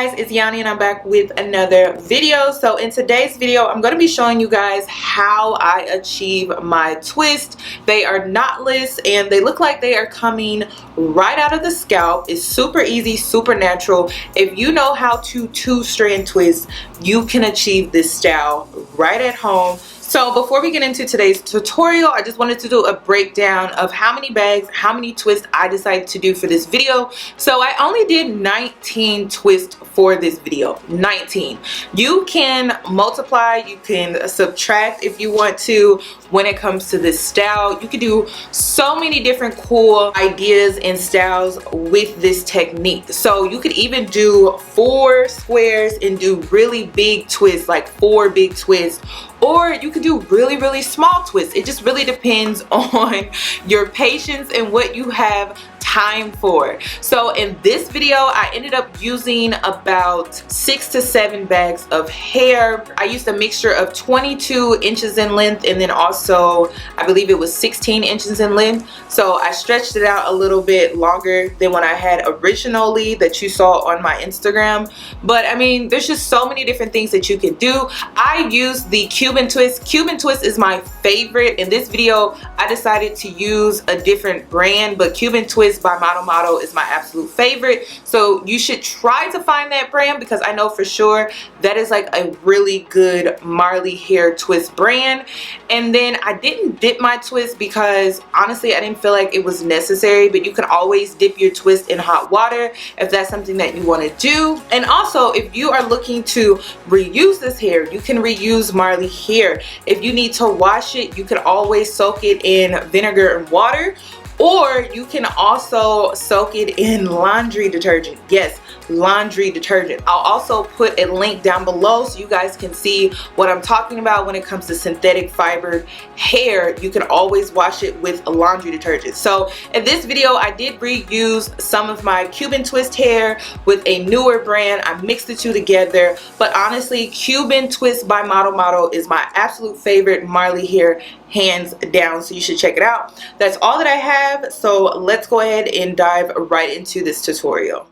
guys, it's Yanni and I'm back with another video. So in today's video, I'm going to be showing you guys how I achieve my twist. They are knotless and they look like they are coming right out of the scalp. It's super easy, super natural. If you know how to two-strand twist, you can achieve this style right at home. So before we get into today's tutorial, I just wanted to do a breakdown of how many bags, how many twists I decided to do for this video. So I only did 19 twists for this video, 19. You can multiply, you can subtract if you want to when it comes to this style. You can do so many different cool ideas and styles with this technique. So you could even do 4 squares and do really big twists, like 4 big twists. Or you could do really small twists. It just really depends on your patience and what you have time for. So in this video, I ended up using about 6 to 7 bags of hair. I used a mixture of 22 inches in length and then also I believe it was 16 inches in length. So I stretched it out a little bit longer than what I had originally that you saw on my Instagram. But I mean, there's just so many different things that you can do. I used the Cuban twist. Cuban twist is my favorite. In this video, I decided to use a different brand, but Cuban twist by Model is my absolute favorite. So you should try to find that brand because I know for sure that is like a really good Marley hair twist brand. And then I didn't dip my twist because honestly I didn't feel like it was necessary, but you can always dip your twist in hot water if that's something that you want to do. And also if you are looking to reuse this hair, you can reuse Marley hair. If you need to wash it, you can always soak it in vinegar and water, or you can also soak it in laundry detergent. Yes, laundry detergent. I'll also put a link down below so you guys can see what I'm talking about when it comes to synthetic fibered hair. You can always wash it with a laundry detergent. So in this video, I did reuse some of my Cuban twist hair with a newer brand. I mixed the two together, but honestly, Cuban twist by Model is my absolute favorite Marley hair, hands down. So you should check it out. That's all that I have. So let's go ahead and dive right into this tutorial.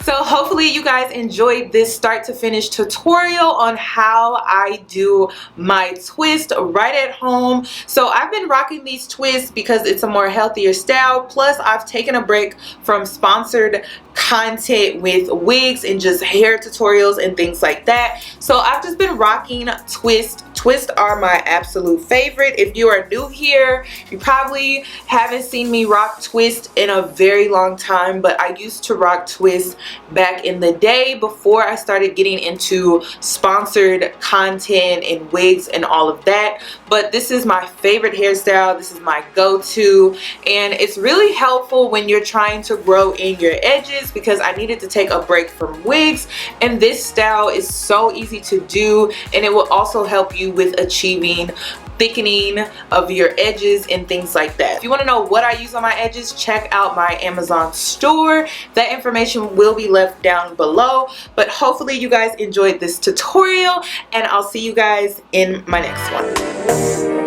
So hopefully you guys enjoyed this start to finish tutorial on how I do my twist right at home. So I've been rocking these twists because it's a more healthier style, plus I've taken a break from sponsored content with wigs and just hair tutorials and things like that. So I've just been rocking twists. Twists are my absolute favorite. If you are new here, you probably haven't seen me rock twist in a very long time, but I used to rock twist back in the day before I started getting into sponsored content and wigs and all of that. But this is my favorite hairstyle. This is my go-to, and it's really helpful when you're trying to grow in your edges because I needed to take a break from wigs, and this style is so easy to do, and it will also help you with achieving thickening of your edges and things like that. If you want to know what I use on my edges, check out my Amazon store. That information will be left down below. But hopefully you guys enjoyed this tutorial, and I'll see you guys in my next one.